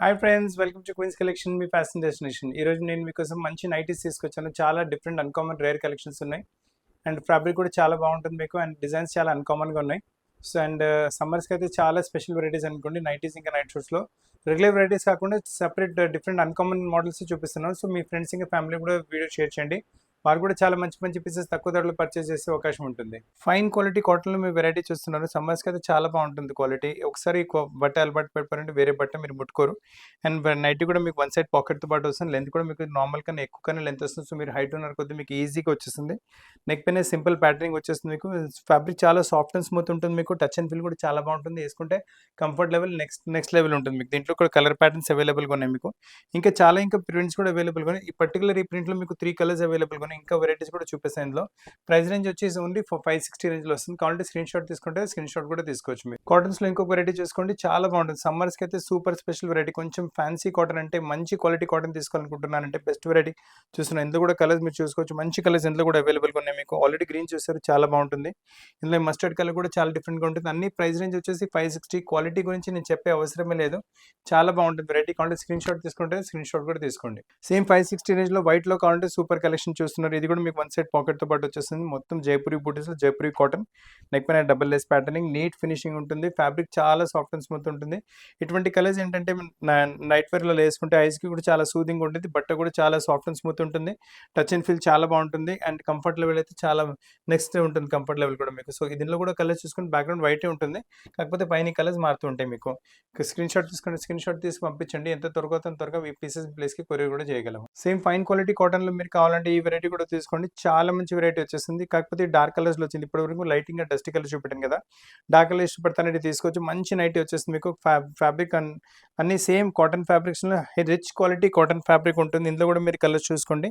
Hi friends, welcome to queens collection, మీ fashion destination. ఈ రోజు నేను మీకోసం మంచి నైటీస్ తీసుకొచ్చాను. చాలా డిఫరెంట్ అన్కామన్ రేర్ కలెక్షన్స్ ఉన్నాయి. అండ్ ఫ్యాబ్రిక్ కూడా చాలా బాగుంటుంది మీకు. అండ్ డిజైన్స్ చాలా అన్కామన్గా ఉన్నాయి. సో అండ్ సమ్మర్స్కి అయితే చాలా స్పెషల్ వెరైటీస్ అనుకోండి, నైటీస్ ఇంకా నైట్ షూట్స్లో. రెగ్యులర్ వెరైటీస్ కాకుండా సెపరేట్ డిఫరెంట్ అన్కామన్ మోడల్స్ చూపిస్తున్నాను. సో మీ ఫ్రెండ్స్ ఇంకా ఫ్యామిలీ కూడా వీడియో షేర్ చేయండి. వాళ్ళు కూడా చాలా మంచి మంచి పీసెస్ తక్కువ ధరలో పర్చేస్ చేసే అవకాశం ఉంటుంది. ఫైన్ క్వాలిటీ కాటన్లో మీ వెరైటీ చూస్తున్నారు. సమ్మర్స్కి అయితే చాలా బాగుంటుంది క్వాలిటీ. ఒకసారి బట్ట అలవాటు పడిపోయారంటే వేరే బట్ట మీరు ముట్టుకోరు. అండ్ నైట్ కూడా మీకు వన్ సైడ్ పాకెట్తో పాటు వస్తుంది. లెంత్ కూడా మీకు నార్మల్ కన్నా ఎక్కువ కన్నా లెంత్ వస్తుంది. సో మీరు హైట్ ఉన్నారు కొద్దిగా మీకు ఈజీగా వచ్చేస్తుంది. నెక్ పైన సింపుల్ ప్యాటర్నింగ్ వచ్చేస్తుంది మీకు. ఫ్యాబ్రిక్ చాలా సాఫ్ట్ అండ్ స్మూత్ ఉంటుంది మీకు. టచ్ అండ్ ఫీల్ కూడా చాలా బాగుంటుంది. వేసుకుంటే కంఫర్ట్ లెవెల్ నెక్స్ట్ లెవెల్ ఉంటుంది మీకు. దీంట్లో కూడా కలర్ ప్యాటర్న్స్ అవైలబుల్గా ఉన్నాయి మీకు. ఇంకా ప్రింట్స్ కూడా అవైలబుల్గా ఉన్నాయి. ఈ ప్రింట్లో మీకు 3 కలర్స్ అవైలబుల్గా ఉన్నాయి. ఇంకా వెరైటీస్ కూడా చూపిస్తాను ఇందులో. ప్రైస్ రేంజ్ వచ్చేసి ఓన్లీ 560 రేంజ్లో వస్తుంది. కావాలంటే స్క్రీన్ షాట్ తీసుకుంటే స్క్రీన్ షాట్ కూడా తీసుకోవచ్చు మీరు. కాటన్స్లో ఇంకొక వెరైటీ చూసుకోండి, చాలా బాగుంటుంది. సమ్మర్స్కి అయితే సూపర్ స్పెషల్ వెరైటీ. కొంచెం ఫ్యాన్సీ కాటన్ అంటే మంచి క్వాలిటీ కాటన్ తీసుకోవాలనుకుంటున్నానంటే బెస్ట్ వెరైటీ చూస్తున్నాను. ఇందులో కూడా కలర్స్ మీరు చూసుకోవచ్చు. మంచి కలర్స్ ఇందులో కూడా అవైలబుల్గా ఉన్నాయి మీకు. ఆల్రెడీ గ్రీన్ చూస్తారు, చాలా బాగుంటుంది. ఇందులో మస్టర్డ్ కలర్ కూడా చాలా డిఫరెంట్గా ఉంటుంది. అన్ని ప్రైస్ రేంజ్ వచ్చేసి 560. క్వాలిటీ గురించి నేను చెప్పే అవసరమే లేదు, చాలా బాగుంటుంది వెరైటీ. కావాలంటే స్క్రీన్ షాట్ తీసుకుంటే స్క్రీన్ షాట్ కూడా తీసుకోండి. సేమ్ 560 రేంజ్లో వైట్లో కావాలంటే సూపర్ కలెక్షన్ చూస్తున్నారు. ఇది కూడా మీకు వన్ సైడ్ పాకెట్తో పాటు వచ్చేస్తుంది. మొత్తం జైపూరి బూటీస్లో జైపూరి కాటన్. నెక్ పైన double lace patterning, neat finishing ఉంటుంది. ఫ్యాబ్రిక్ చాలా సాఫ్ట్ అండ్ స్మూత్ ఉంటుంది. ఇటువంటి కలర్స్ ఏంటంటే నైట్ వేర్లో వేసుకుంటే ఐస్కి కూడా చాలా సూదింగ్ ఉంటుంది. బట్ట కూడా చాలా సాఫ్ట్ అండ్ స్మూత్ ఉంటుంది. టచ్ అండ్ ఫీల్ చాలా బాగుంటుంది. అండ్ కంఫర్ట్ లెవెల్ అయితే చాలా నెక్స్ట్ ఉంటుంది. కంఫర్ట్ లెవెల్ కూడా మీకు. సో దీనిలో కూడా కలర్స్ చూసుకుంటే బ్యాక్గ్రౌండ్ వైటే ఉంటుంది, కాకపోతే పైన కలర్స్ మారుతూ ఉంటాయి మీకు. స్క్రీన్ షాట్ తీసుకుంటే స్క్రీన్ షాట్ తీసి పంపించండి. ఎంత త్వరగా త్వరగా ఈ పీసెస్ ప్లేస్కి కొరియర్ కూడా చేయగలము. సేమ్ ఫైన్ క్వాలిటీ కాటన్లో మీరు కావాలంటే ఈ వెరైటీ కూడా తీసుకోండి. చాలా మంచి వెరైటీ వచ్చేస్తుంది, కాకపోతే డార్క్ కలర్స్లో వచ్చింది. ఇప్పటివరకు లైటింగ్ డస్ట్ కలర్ చూపెట్టాను కదా, డార్క్ కలర్ ఇష్టపడతానంటే తీసుకోవచ్చు. మంచి నైటీ వచ్చేస్తుంది మీకు. ఫ్యాబ్రిక్ అన్ని సేమ్ కాటన్ ఫ్యాబ్రిక్స్లో రిచ్ క్వాలిటీ కాటన్ ఫ్యాబ్రిక్ ఉంటుంది. ఇందులో కూడా మీరు కలర్స్ చూసుకోండి,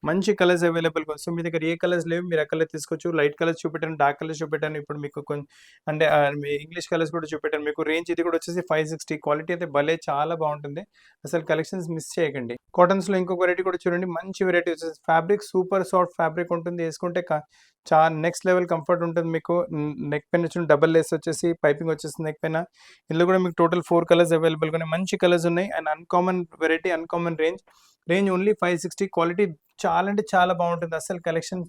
మంచి కలర్స్ అవైలబుల్గా. సో మీ దగ్గర ఏ కలర్స్ లేవు, మీరు ఆ కలర్ తీసుకోవచ్చు. లైట్ కలర్స్ చూపెట్టాను, డార్క్ కలర్స్ చూపెట్టాను. ఇప్పుడు మీకు కొంచెం అంటే ఇంగ్లీష్ కలర్స్ కూడా చూపెట్టాను మీకు. రేంజ్ ఇది కూడా వచ్చేసి 560. క్వాలిటీ అయితే భలే చాలా బాగుంటుంది. అసలు కలెక్షన్స్ మిస్ చేయకండి. కాటన్స్లో ఇంకొక వెరైటీ కూడా చూడండి, మంచి వెరైటీ వచ్చేసి ఫ్యాబ్రిక్ సూపర్ సాఫ్ట్ ఫ్యాబ్రిక్ ఉంటుంది. వేసుకుంటే చాలా నెక్స్ట్ లెవెల్ కంఫర్ట్ ఉంటుంది మీకు. నెక్ పైన వచ్చి డబల్ లేస్ వచ్చేసి పైపింగ్ వచ్చేస్తుంది నెక్ పైన. ఇందులో కూడా మీకు టోటల్ 4 కలర్స్ అవైలబుల్గా ఉన్నాయి. మంచి కలర్స్ ఉన్నాయి. And uncommon variety, uncommon range only 560. Quality చాలా అంటే చాలా బాగుంటుంది. అసలు కలెక్షన్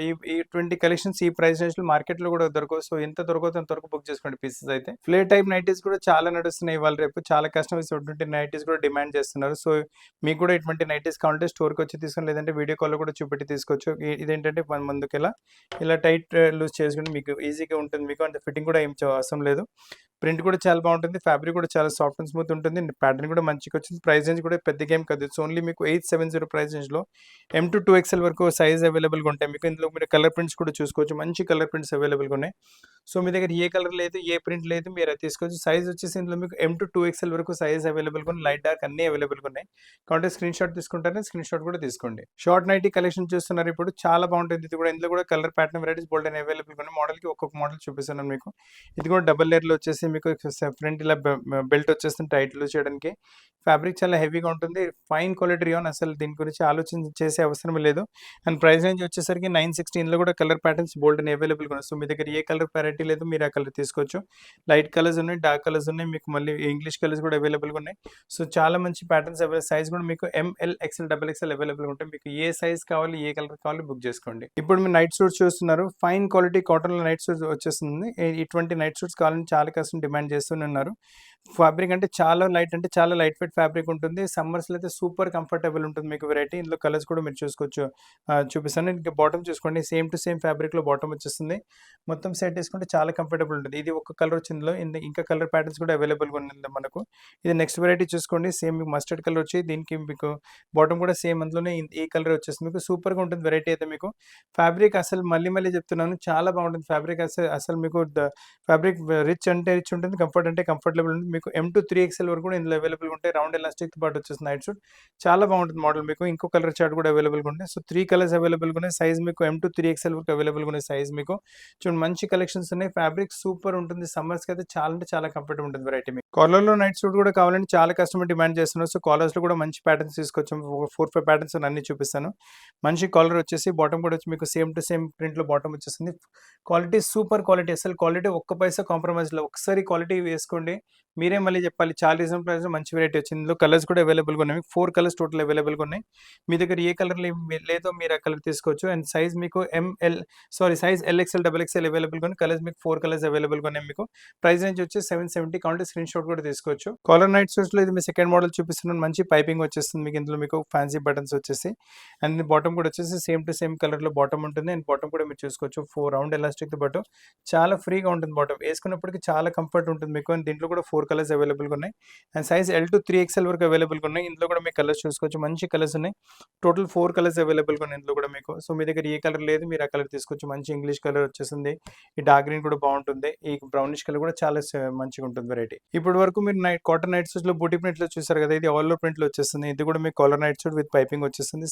ఈ 20 కలెక్షన్స్ ఈ ప్రైస్ రేంజ్లో మార్కెట్లో కూడా దొరకవు. సో ఎంత దొరకవుతో అంతవరకు బుక్ చేసుకోండి పీసెస్ అయితే. ఫ్లేర్ టైప్ నైటీస్ కూడా చాలా నడుస్తున్నాయి ఇవాళ రేపు. చాలా కస్టమర్స్ ఇటువంటి నైటీస్ కూడా డిమాండ్ చేస్తున్నారు. సో మీకు కూడా ఇటువంటి నైటీస్ కావాలంటే స్టోర్కి వచ్చి తీసుకొని, లేదంటే వీడియో కాల్లో కూడా చూపెట్టి తీసుకోవచ్చు. ఇదేంటంటే ముందుకు ఇలా టైట్ లూజ్ చేసుకుంటే మీకు ఈజీగా ఉంటుంది మీకు. అంత ఫిట్టింగ్ కూడా ఏం అవసరం లేదు. ప్రింట్ కూడా చాలా బాగుంటుంది. ఫ్యాబ్రిక్ కూడా చాలా సాఫ్ట్ అండ్ స్మూత్ ఉంటుంది. ప్యాటర్న్ కూడా మంచిగా వచ్చింది. ప్రైస్ రేంజ్ కూడా పెద్దగా ఏం కాదు. సో ఓన్లీ మీకు 870 ప్రైస్ రేంజ్లో M to 2XL వరకు సైజ్ అవైలబుల్గా ఉంటాయి మీకు. ఇందులో మీరు కలర్ ప్రింట్స్ కూడా చూసుకోవచ్చు. మంచి కలర్ ప్రింట్స్ అవైలబుల్గా ఉన్నాయి. సో మీ దగ్గర ఏ కలర్ లేదు, ఏ ప్రింట్ లేదు, మీరు అది తీసుకోవచ్చు. సైజ్ వచ్చేసి ఇందులో మీకు M to 2XL వరకు సైజ్ అవైలబుల్గా ఉన్నాయి. లైట్ డార్క్ అన్నీ అవైలబుల్గా ఉన్నాయి. కాబట్టి స్క్రీన్ షాట్ తీసుకుంటారని స్క్రీన్ షాట్ కూడా తీసుకోండి. షార్ట్ నైటీ కలెక్షన్ చూస్తున్నారు ఇప్పుడు, చాలా బాగుంటుంది. ఇది కూడా ఇందులో కూడా కలర్ ప్యాటర్న్ వెరైటీస్ బోల్డ్ అని అవైలబుల్గా ఉన్నాయి. మోడల్కి ఒక్కొక్క మోడల్ చూపిస్తున్నాను మీకు. ఇది కూడా డబల్ లేయర్లో వచ్చేసి మీకు ఫ్రంట్ ఇలా బెల్ట్ వచ్చేస్తుంది టైట్ లూజ్ చేయడానికి. ఫ్యాబ్రిక్ చాలా హెవీగా ఉంటుంది. Fine quality rayon. అసలు దీని గురించి ఆలోచన చేసే అవసరం లేదు. అండ్ ప్రైస్ రేంజ్ వచ్చేసరికి 960. ఇందులో కూడా కలర్ ప్యాటర్న్స్ బోల్డ్ అని అవైలబుల్గా ఉన్నాయి. సో మీ దగ్గర ఏ కలర్ వెరైటీ లేదు, మీరు ఆ కలర్ తీసుకోవచ్చు. లైట్ కలర్స్ ఉన్నాయి, డార్క్ కలర్స్ ఉన్నాయి మీకు. మళ్ళీ ఇంగ్లీష్ కలర్స్ కూడా అవైలబుల్గా ఉన్నాయి. సో చాలా మంచి ప్యాటర్న్స్ సైజ్ కూడా మీకు ML, XL, XXL అవైలబుల్గా ఉంటాయి. మీకు ఏ సైజ్ కావాలి, ఏ కలర్ కావాలి బుక్ చేసుకోండి. ఇప్పుడు మీరు నైట్ సూట్స్ చూస్తున్నారు. ఫైన్ క్వాలిటీ కాటన్లో నైట్ సూట్స్ వచ్చేస్తుంది. ఇటువంటి నైట్ సూట్స్ కావాలని చాలా కస్టమర్ డిమాండ్ చేస్తున్నారు. ఫ్యాబ్రిక్ అంటే చాలా లైట్ వెయిట్ ఫ్యాబ్రిక్ ఉంటుంది. సమ్మర్స్లో అయితే సూపర్ కంఫర్టబుల్ ఉంటుంది మీకు వెరైటీ. ఇందులో కలర్స్ కూడా మీరు చూసుకోవచ్చు. చూపిస్తాను. ఇంకా బాటమ్ చూసుకోండి, సేమ్ టు సేమ్ ఫ్యాబ్రిక్లో బాటమ్ వచ్చేస్తుంది. మొత్తం సెట్ వేసుకుంటే చాలా కంఫర్టబుల్ ఉంటుంది. ఇది ఒక కలర్ వచ్చిందిలో, ఇంకా కలర్ ప్యాటర్న్స్ కూడా అవైలబుల్గా ఉంది మనకు. ఇది నెక్స్ట్ వెరైటీ చూసుకోండి. సేమ్ మీకు మస్టర్డ్ కలర్ వచ్చి దీనికి మీకు బాటమ్ కూడా సేమ్ అందులోనే ఈ కలర్ వచ్చేస్తుంది మీకు. సూపర్గా ఉంటుంది వెరైటీ అయితే మీకు. ఫ్యాబ్రిక్ అసలు మళ్ళీ చెప్తున్నాను, చాలా బాగుంటుంది ఫ్యాబ్రిక్. అసలు మీకు ఫ్యాబ్రిక్ రిచ్ అంటే రిచ్ ఉంటుంది, కంఫర్ట్ అంటే కంఫర్టబుల్ ఉంటుంది మీకు. M to 3XL వరకు కూడా ఇందులో అవైలబుల్గా ఉంటాయి. రౌండ్ ఎలాస్టిక్తో పాటు వచ్చేస్తుంది నైట్ సూట్. చాలా బాగుంటుంది మోడల్ మీకు. ఇంకో కలర్ చార్ట్ కూడా అవైలబుల్గా ఉంటాయి. సో 3 కలర్స్ అవైలబుల్గా ఉన్నాయి. సైజ్ మీకు M to 3XL వరకు అవైలబుల్గా ఉన్నాయి సైజ్ మీకు. చూడండి, మంచి కలెక్షన్స్ ఉన్నాయి. ఫ్యాబ్రిక్ సూపర్ ఉంటుంది. సమ్మర్స్కి అయితే చాలా అంటే చాలా కంఫర్టబుల్ ఉంటుంది వెరైటీ మీకు. కాలర్లో నైట్ సూట్ కూడా కావాలంటే చాలా కస్టమర్ డిమాండ్ చేస్తున్నారు. సో కాలర్స్లో కూడా మంచి ప్యాటర్న్స్ తీసుకొచ్చాం. 4-5 ప్యాటర్న్స్ అన్ని చూపిస్తాను. మంచి కాలర్ వచ్చేసి బాటమ్ కూడా వచ్చి మీకు సేమ్ టు సేమ్ ప్రింట్లో బాటమ్ వచ్చేస్తుంది. Quality super quality. అసలు క్వాలిటీ ఒక్క పైసా కాంప్రమైజ్ లేదు. ఒకసారి క్వాలిటీ వేసుకోండి, మీరే మళ్ళీ చెప్పాలి. చాలా రీజనబుల్ ప్రైస్‌లో మంచి వెరైటీ వచ్చింది. ఇందులో కలర్స్ కూడా అవైలబుల్‌గా ఉన్నాయి. మీకు 4 కలర్స్ టోటల్ అవైలబుల్‌గా ఉన్నాయి. మీ దగ్గర ఏ కలర్ లేదో మీరు ఆ కలర్ తీసుకోవచ్చు. అండ్ సైజ్ మీకు size L, XL, double XL అవైలబుల్‌గా ఉన్నాయి. కలర్స్ మీకు 4 కలర్స్ అవైలబుల్‌గా ఉన్నాయి మీకు. ప్రైస్ రేంజ్ వచ్చి 770 కావాలంటే స్క్రీన్ షాట్ కూడా తీసుకోవచ్చు. కాలర్ నైట్ సూట్స్‌లో ఇది మీ సెకండ్ మోడల్ చూపిస్తున్నాను. మంచి పైపింగ్ వచ్చేస్తుంది మీకు. ఇందులో మీకు ఫ్యాన్సీ బటన్స్ వచ్చేసి అండ్ బాటమ్ కూడా వచ్చేసి సేమ్ టు సేమ్ కలర్‌లో బాటమ్ ఉంటుంది. అండ్ బాటమ్ కూడా మీరు చూసుకోవచ్చు. 4 రౌండ్ ఎలాస్టిక్‌తో పాటు చాలా ఫ్రీగా ఉంటుంది బాటమ్. వేసుకున్నప్పటికి చాలా కంఫర్ట్ ఉంటుంది మీకు. అండ్ దీంట్లో కూడా 4 కలర్స్ అవైలబుల్‌గా ఉన్నాయి. And size L to 3XL వరకు అవైలబుల్‌గా ఉన్నాయి. ఇందులో కూడా మీకు కలర్స్ చూసుకోవచ్చు. మంచి కలర్స్ ఉన్నాయి. టోటల్ 4 కలర్స్ అవైలబుల్‌గా ఉన్నాయి ఇందులో కూడా మీకు. సో మీ దగ్గర ఏ కలర్ లేదు మీరు ఆ కలర్ తీసుకోవచ్చు. మంచి ఇంగ్లీష్ కలర్ వచ్చేసింది. ఈ డార్క్ గ్రీన్ కూడా బాగుంటుంది. ఈ బ్రౌనిష్ కలర్ కూడా చాలా మంచిగా ఉంటుంది వెరైటీ. ఇప్పటి వరకు మీరు కాటన్ నైట్ సూట్స్‌లో బూటీ ప్రింట్‌లో చూసారు కదా! ఇది ఆల్ ఓవర్ ప్రింట్‌లో వచ్చేస్తుంది. ఇది కూడా మీకు collar night suit with piping వచ్చేస్తుంది.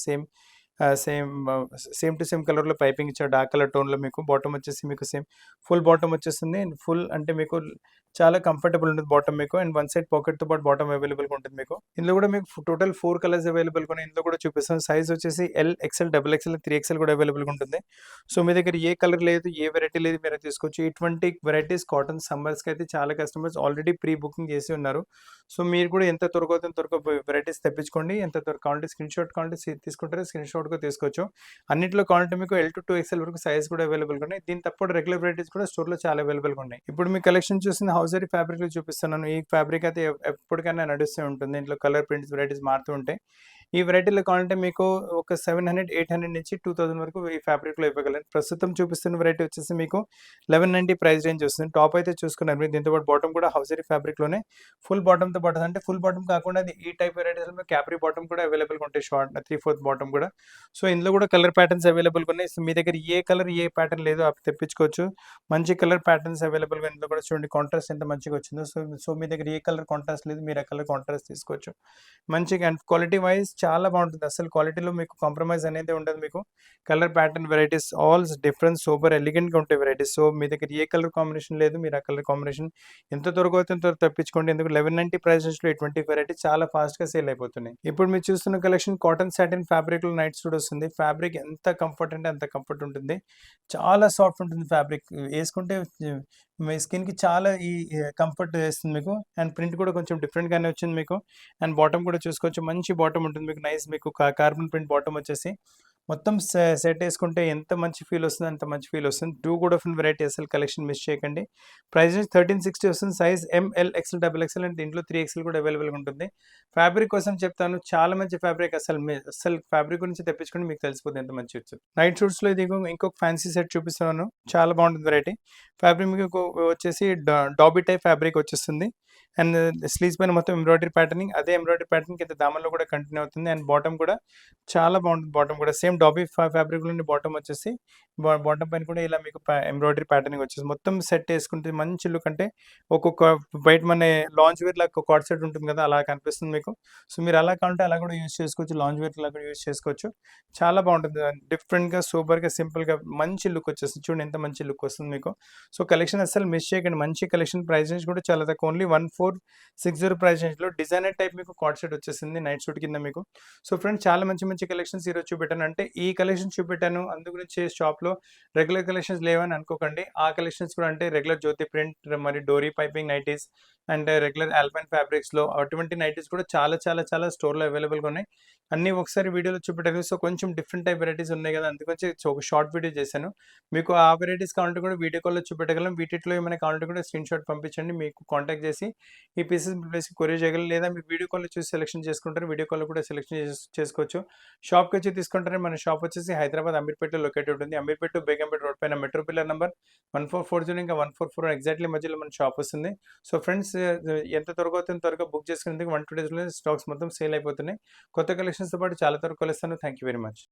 సేమ్ టు సేమ్ కలర్‌లో పైపింగ్ ఇచ్చాడు. డార్క్ కలర్ టోన్‌లో మీకు. బాటమ్ వచ్చేసి మీకు ఫుల్ బాటమ్ వచ్చేస్తుంది. అండ్ ఫుల్ అంటే మీకు చాలా కంఫర్టబుల్ ఉంటుంది బాటమ్ మీకు. అండ్ వన్ సైడ్ పాకెట్‌తో పాటు బాటమ్ అవైలబుల్‌గా ఉంటుంది మీకు. ఇందులో కూడా మీకు టోటల్ 4 కలర్స్ అవైలబుల్‌గా ఉన్నాయి. ఇందులో కూడా చూపిస్తాను. సైజ్ వచ్చేసి L, XL, double XL, 3XL కూడా అవైలబుల్‌గా ఉంటుంది. సో మీ దగ్గర ఏ కలర్ లేదు, ఏ వెరైటీ లేదు మీరు తీసుకోవచ్చు. ఇటువంటి వెరైటీస్ కాటన్ సమ్మర్స్‌కి అయితే చాలా కస్టమర్స్ ఆల్రెడీ ప్రీ బుకింగ్ చేసి ఉన్నారు. సో మీరు కూడా ఎంత త్వరగా అవుతుందో త్వరగా వెరైటీస్ తెప్పించుకోండి. ఎంత త్వరగా కావాలంటే స్క్రీన్ షాట్ కావాలంటే తీసుకుంటారో స్క్రీన్ షాట్ కూడా తీసుకోవచ్చు. అన్నిట్లో కావాలంటే మీకు ఎల్ టు 2XL వరకు సైజ్ కూడా అవైలబుల్‌గా ఉన్నాయి. దీని తప్ప రెగ్యులర్ వెరైటీస్ కూడా స్టోర్‌లో చాలా అవైలబుల్‌గా ఉన్నాయి. ఇప్పుడు మీ కలెక్షన్ చూసిన హౌజరీ ఫ్యాబ్రిక్‌లో చూపిస్తున్నాను. ఈ ఫ్యాబ్రిక్ అయితే ఎప్పటికైనా నడుస్తూ ఉంటుంది. దీంట్లో కలర్ ప్రింట్స్ వెరైటీస్ మారుతూ ఉంటాయి. ఈ వెరైటీలో కావాలంటే మీకు ఒక 700, 800 నుంచి 2000 వరకు ఈ ఫ్యాబ్రిక్‌లో ఇవ్వగలను. ప్రస్తుతం చూపిస్తున్న వెరైటీ వచ్చేసి మీకు 1190 ప్రైస్ రేంజ్ వస్తుంది. టాప్ అయితే చూసుకున్నారు మీరు. దీంతో పాటు బాటమ్ కూడా హౌజరీ ఫ్యాబ్రిక్‌లోనే ఫుల్ బాటమ్‌తో పాటు అంటే ఫుల్ బాటమ్ కాకుండా అది ఈ టైప్ వెరైటీస్‌లో మీకు క్యాప్రీ బాటమ్ కూడా అవైలబుల్‌గా ఉంటాయి. షార్ట్ 3/4 బాటమ్ కూడా. సో ఇందులో కూడా కలర్ ప్యాటర్న్స్ అవైలబుల్‌గా ఉన్నాయి. సో మీ దగ్గర ఏ కలర్ ఏ ప్యాటర్న్ లేదో అవి తెప్పించుకోవచ్చు. మంచి కలర్ ప్యాటర్న్స్ అవైలబుల్‌గా ఇందులో కూడా చూడండి. కాంట్రాస్ట్ ఎంత మంచిగా వచ్చిందో. సో మీ దగ్గర ఏ కలర్ కాంట్రాస్ట్ లేదు మీరు ఆ కలర్ కాంట్రాస్ట్ తీసుకోవచ్చు. మంచిగా అండ్ క్వాలిటీ వైజ్ చాలా బాగుంటుంది. అసలు క్వాలిటీలో మీకు కాంప్రమైజ్ అనేది ఉండదు మీకు. Colour pattern varieties all different super ఎలిగెంట్‌గా ఉంటాయి వెరైటీస్. సో మీ దగ్గర ఏ కలర్ కాంబినేషన్ లేదు మీరు ఆ కలర్ కాంబినేషన్ ఎంత త్వరగా అవుతుందో అంత తెప్పించుకోండి. ఎందుకు 1190 ప్రైస్ రేంజ్‌లో ఇటువంటి వెరైటీస్ చాలా ఫాస్ట్‌గా సేల్ అయిపోతున్నాయి. ఇప్పుడు మీరు చూస్తున్న కలెక్షన్ కాటన్ సాటిన్ ఫ్యాబ్రిక్‌లో నైట్ సూట్ వస్తుంది. ఫ్యాబ్రిక్ ఎంత కంఫర్ట్ అంటే అంత కంఫర్ట్ ఉంటుంది. చాలా సాఫ్ట్ ఉంటుంది ఫ్యాబ్రిక్. వేసుకుంటే మీ స్కిన్‌కి చాలా కంఫర్ట్ ఇస్తుంది మీకు. అండ్ ప్రింట్ కూడా కొంచెం డిఫరెంట్‌గానే వచ్చింది మీకు. అండ్ బాటమ్ కూడా చూసుకోవచ్చు. మంచి బాటమ్ ఉంటుంది మీకు. నైస్ మీకు కార్బన్ ప్రింట్ బాటమ్ వచ్చేసి మొత్తం సెట్ వేసుకుంటే ఎంత మంచి ఫీల్ వస్తుందో అంత మంచి ఫీల్ వస్తుంది. టూ కూడా ఆఫ్ వెరైటీ అసలు కలెక్షన్ మిస్ చేయకండి. ప్రైస్ 1360 వస్తుంది. Size ML, XL, double XL and దీంట్లో 3XL కూడా అవైలబుల్‌గా ఉంటుంది. ఫ్యాబ్రిక్ కోసం చెప్తాను. చాలా మంచి ఫ్యాబ్రిక్. అసలు ఫ్యాబ్రిక్ గురించి తెప్పించుకొని మీకు తెలిసిపోతుంది ఎంత మంచిగా వచ్చింది. నైట్ షూట్స్‌లో ఇది ఇంకొక ఫ్యాన్సీ సెట్ చూపిస్తున్నాను. చాలా బాగుంటుంది వెరైటీ. ఫ్యాబ్రిక్ మీకు వచ్చేసి డాబీ టైప్ ఫ్యాబ్రిక్ వచ్చేస్తుంది. అండ్ స్లీవ్స్ పైన మొత్తం ఎంబ్రాయిడరీ ప్యాటర్నింగ్. అదే ఎంబ్రాయిడరీ ప్యాటర్న్ కింద దామన్లో కూడా కంటిన్యూ అవుతుంది. అండ్ బాటమ్ కూడా చాలా బాగుంటుంది. బాటమ్ కూడా సేమ్ డాబీ ఫ్యాబ్రిక్‌లోని బాటమ్ వచ్చేసి బాటమ్ పైన కూడా ఇలా మీకు ఎంబ్రాయిడరీ ప్యాటర్నింగ్ వచ్చేసి మొత్తం సెట్ వేసుకుంటే మంచి లుక్. అంటే ఒక్కొక్క బయట మన లాంజ్ వేర్ లాగా కార్డ్ సెట్ ఉంటుంది కదా! అలా కనిపిస్తుంది మీకు. సో మీరు అలా కావాలంటే అలా కూడా యూజ్ చేసుకోవచ్చు. లాంజ్ వేర్ లాగా కూడా యూజ్ చేసుకోవచ్చు. చాలా బాగుంటుంది. డిఫరెంట్‌గా, సూపర్‌గా, సింపుల్‌గా మంచి లుక్ వచ్చేస్తుంది. చూడండి ఎంత మంచి లుక్ వస్తుంది మీకు. సో కలెక్షన్ అస్సలు మిస్ చేయకండి. మంచి కలెక్షన్. ప్రైస్ రేంజ్ కూడా చాలా తక్కువ. ఓన్లీ 1460 ప్రైస్ రేంజ్‌లో డిజైనర్ టైప్ మీకు కార్డ్ సెట్ వచ్చేసింది నైట్ సూట్ కింద మీకు. సో ఫ్రెండ్స్ చాలా మంచి మంచి కలెక్షన్స్ ఈరోజు చూపెట్టాను. అంటే ఈ కలెక్షన్ చూపెట్టాను అందు గురించి షాప్‌లో రెగ్యులర్ కలెక్షన్స్ లేవని అనుకోకండి. ఆ కలెక్షన్స్ కూడా అంటే రెగ్యులర్ జ్యోతి ప్రింట్ మరి డోరీ piping nighties and regular alpine ఫ్యాబ్రిక్స్‌లో అటువంటి నైటీస్ కూడా చాలా చాలా చాలా స్టోర్‌లో అవైలబుల్‌గా ఉన్నాయి. అన్నీ ఒకసారి వీడియోలో చూపెట్టాను. సో కొంచెం డిఫరెంట్ టైప్ వెరైటీస్ ఉన్నాయి కదా! అందుగురించి ఒక షార్ట్ వీడియో చేశాను. మీకు ఆ వెరైటీస్ కావాలంటే కూడా వీడియో కాల్‌లో చూపెట్టగలం. వీటిలో ఏమైనా కావాలంటే కూడా స్క్రీన్ షాట్ పంపించండి. మీకు కాంటాక్ట్ చేసి ఈ పీసెస్ మీ ప్లేస్‌కి కొరియర్ చేయగలం. లేదా మీరు వీడియో కాల్‌లో చూసి సెలెక్షన్ చేసుకుంటారు. వీడియో కాల్‌లో కూడా సెలెక్షన్ చేసుకోవచ్చు. షాప్‌కి వచ్చి తీసుకుంటారు. మన షాప్ వచ్చేసి హైదరాబాద్ అమీర్పేటలో లొకేటెడ్ ఉంటుంది. అమీర్పేట టు బేగంపేట రోడ్ పైన మెట్రో పిల్లర్ నంబర్ 1440 ఇంకా 144 ఎగ్జాక్ట్‌లీ మధ్యలో మన షాప్ వస్తుంది. సో ఫ్రెండ్స్ ఎంత త్వరగా అవుతుందో త్వరగా బుక్ చేసుకునేందుకు 1, 2 డేస్‌లో స్టాక్స్ మొత్తం సేల్ అయిపోతున్నాయి. కొత్త కలెక్షన్స్‌తో పాటు చాలా త్వరగా కలుస్తాను. Thank you very much.